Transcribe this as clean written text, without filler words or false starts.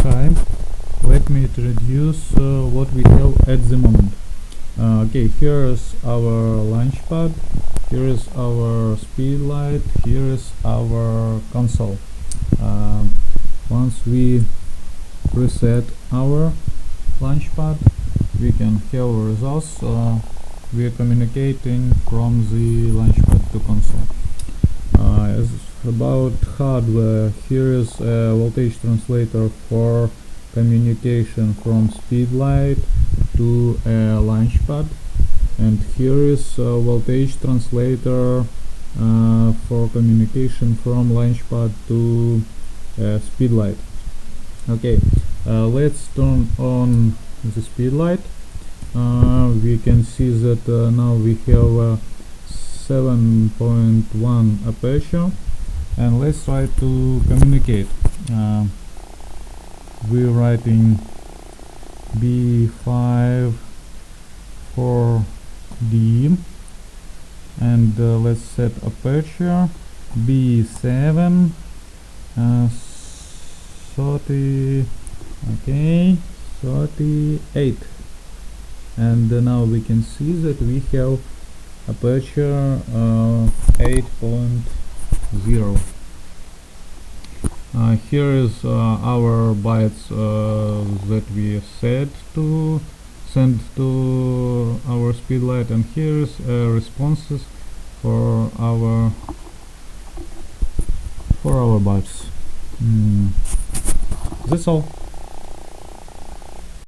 Hi, let me introduce what we have at the moment. Okay, here is our launchpad, here is our speedlight, here is our console. Once we reset our launchpad, we can have results. We are communicating from the launchpad to console. As about hardware, here is a voltage translator for communication from speedlight to a launchpad, and here is a voltage translator for communication from launchpad to speedlight. Okay, let's turn on the speedlight. We can see that now we have 7.1 aperture, and let's try to communicate. We're writing B5 4D, and let's set aperture B7 30, okay, 38, and now we can see that we have aperture 8.0. Here is our bytes that we send to our speedlight, and here is responses for our bytes. That's all.